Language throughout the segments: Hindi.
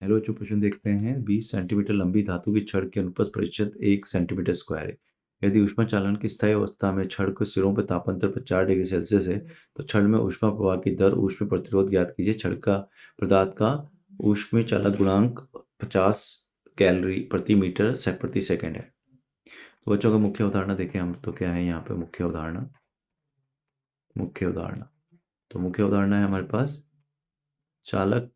हेलो, जो प्रश्न देखते हैं 20 सेंटीमीटर लंबी धातु की छड़ की अनुप्रस्थ प्रतिशत 1 सेंटीमीटर स्क्वायर है। यदि ऊष्मा चालन की स्थायी अवस्था में छड़ के सिरों पर तापांतर 50 डिग्री सेल्सियस है तो छड़ में ऊष्मा प्रवाह की दर ऊष्मीय प्रतिरोध ज्ञात कीजिए। छड़ का पदार्थ का ऊष्मीय चालक गुणांक 50 कैलोरी प्रति मीटर प्रति सेकंड है। तो बच्चों का मुख्य उदाहरण देखें हम, तो क्या है यहाँ पे मुख्य उदाहरण। तो मुख्य उदाहरण है हमारे पास चालक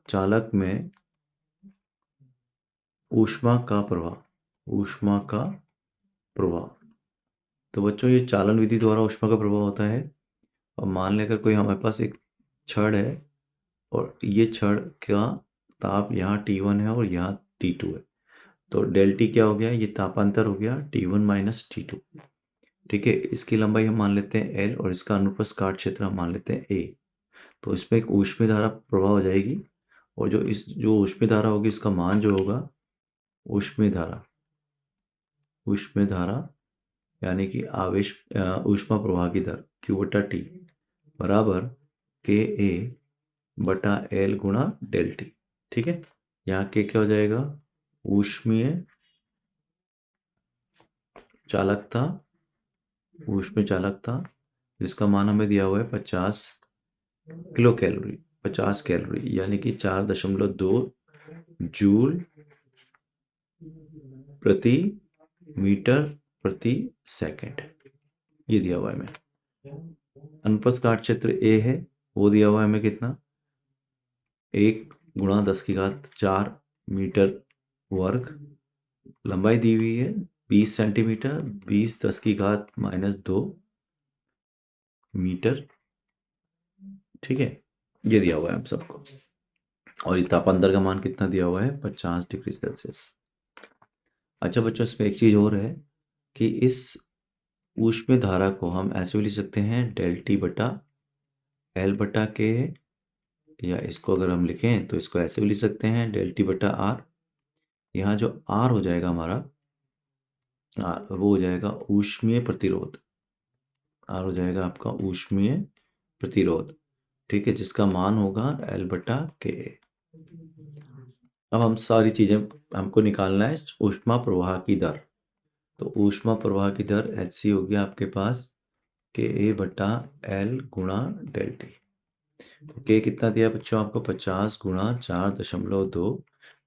चालक में ऊष्मा का प्रवाह। तो बच्चों ये चालन विधि द्वारा ऊष्मा का प्रवाह होता है। और मान लें अगर कोई हमारे पास एक छड़ है और ये छड़ का ताप यहाँ T1 है और यहाँ T2 है, तो डेल टी क्या हो गया, ये तापांतर हो गया T1 माइनस T2। ठीक है, इसकी लंबाई हम मान लेते हैं L और इसका अनुप्रस्थ काट क्षेत्र हम मान लेते हैं A। तो इसमें एक ऊष्मीय धारा प्रवाह हो जाएगी और जो ऊष्मीय धारा होगी इसका मान जो होगा ऊष्मीय धारा यानी कि ऊष्मा प्रवाह की दर Q/T बराबर KA/L गुणा डेल टी। ठीक है, यहाँ के क्या हो जाएगा, ऊष्मीय चालकता जिसका मान हमें दिया हुआ है 50 किलो कैलोरी 50 कैलोरी यानी कि 4.2 जूल प्रति मीटर प्रति सेकंड, ये दिया हुआ है हमें। अनुप्रस्थ काट क्षेत्र ए है, वो दिया हुआ है हमें कितना, 1 × 10⁴ मीटर वर्ग। लंबाई दी हुई है 20 सेंटीमीटर, 20 × 10⁻² मीटर। ठीक है, ये दिया हुआ है हम सबको। और तापांतर का मान कितना दिया हुआ है, 50 डिग्री सेल्सियस। अच्छा बच्चों, इसमें एक चीज और है कि इस ऊष्मीय धारा को हम ऐसे भी लिख सकते हैं डेल टी बटा एल बटा के, या इसको अगर हम लिखें तो इसको ऐसे भी लिख सकते हैं डेल टी बटा आर। यहाँ जो आर हो जाएगा हमारा, वो हो जाएगा ऊष्मीय प्रतिरोध। आर हो जाएगा आपका ऊष्मीय प्रतिरोध। ठीक है, जिसका मान होगा एल बटा के। अब हम सारी चीजें हमको निकालना है ऊष्मा प्रवाह की दर। तो ऊष्मा प्रवाह की दर एच सी हो गया आपके पास KA/L गुणा डेल टी। तो के कितना दिया बच्चों आपको, 50 गुणा 4.2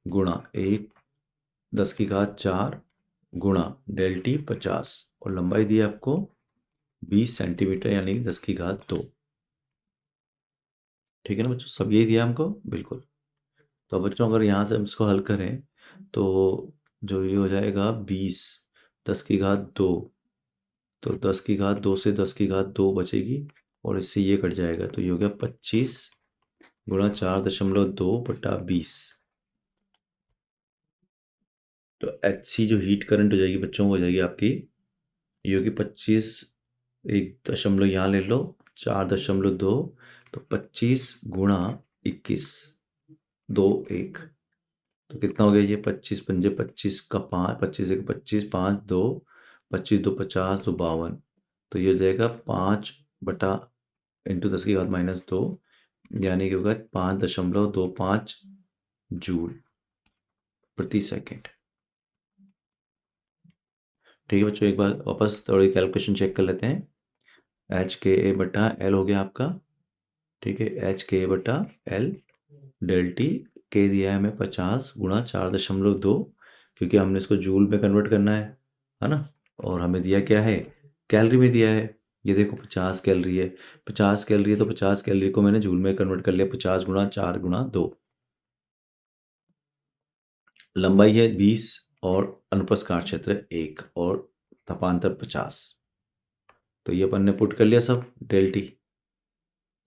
गुणा 1 × 10⁴ गुणा डेल टी 50 और लंबाई दी आपको 20 सेंटीमीटर यानी 10⁻²। ठीक है ना बच्चों, सब यही दिया हमको बिल्कुल। तो बच्चों अगर यहाँ से हम इसको हल करें तो जो ये हो जाएगा 20 10⁻², तो 10⁻² से 10⁻² बचेगी और इससे ये कट जाएगा, तो ये हो गया 25 गुणा 4.2/20। तो एच सी जो हीट करंट हो जाएगी बच्चों हो जाएगी आपकी, ये होगी 25, एक दशमलव यहाँ ले लो 4.2, तो 25 गुणा 21 2 1, तो कितना हो गया ये 25 पंजे 25 का 5, 25 1 25 5 2 25 2 50 2 52, तो ये हो जाएगा 5 बटा इंटू 10⁻², यानी कि होगा 5.25 जूल प्रति सेकेंड। ठीक है बच्चों, एक बार वापस थोड़ी कैलकुलेशन चेक कर लेते हैं। HKA/L हो गया आपका। ठीक है, HKA/L डेल टी, के दिया है हमें 50 गुणा 4.2, क्योंकि हमने इसको जूल में कन्वर्ट करना है ना। और हमें दिया क्या है, कैलोरी में दिया है। ये देखो 50 कैलोरी है, 50 कैलोरी है तो 50 कैलोरी को मैंने जूल में कन्वर्ट कर लिया, 50 गुणा 4 गुणा 2। लंबाई है 20 और अनुप्रस्थ काट क्षेत्र 1 और तापांतर 50। तो ये अपन ने पुट कर लिया सब डेल टी।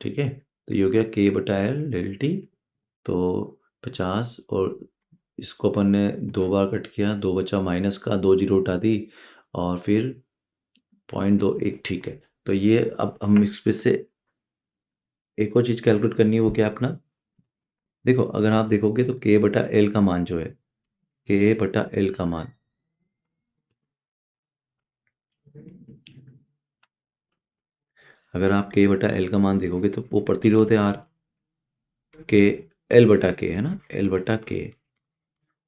ठीक है, तो ये हो गया K/L डेल टी। तो 50 और इसको अपन ने 2 बार कट किया, 2 बचा माइनस का, 2 जीरो उठा दी और फिर 0.21। ठीक है, तो ये अब हम इसमें से एक और चीज़ कैलकुलेट करनी है, वो क्या अपना, देखो अगर आप देखोगे तो K/L का मान जो है, K/L का मान, अगर आप K/L का मान देखोगे तो वो प्रतिरोध है R, एल बटा के है ना, एल बटा के,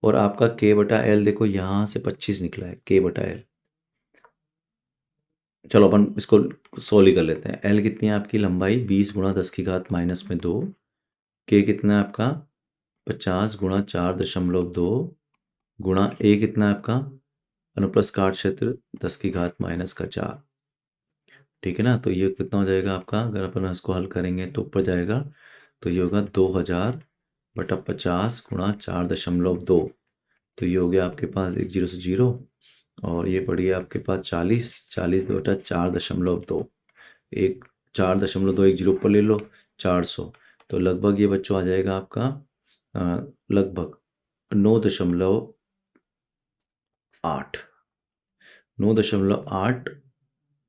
और आपका के बटा एल देखो यहाँ से 25 निकला है, के बटा एल। चलो अपन इसको सोल्व ही कर लेते हैं। एल कितनी है आपकी लंबाई, 20 गुणा 10 की घात माइनस में 2। के कितना है आपका 50 गुणा 4.2 गुणा ए कितना है आपका अनुप्रस्थ काट क्षेत्र 10 की घात माइनस का 4। ठीक है ना, तो ये कितना हो जाएगा आपका, अगर अपन इसको हल करेंगे तो ऊपर जाएगा, तो ये होगा 2000 बटा 50 गुणा 4.2। तो ये हो गया आपके पास एक जीरो से जीरो, और ये पड़ी है आपके पास 40, 40 बटा 4.2, एक 4.2 एक जीरो ऊपर ले लो, 400। तो लगभग ये बच्चों आ जाएगा आपका लगभग 9.8, 9.8,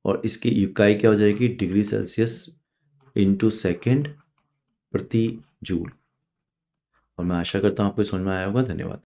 और इसकी इकाई क्या हो जाएगी, डिग्री सेल्सियस इंटू सेकेंड प्रति जूल। और मैं आशा करता हूँ आपको समझ में आया होगा। धन्यवाद।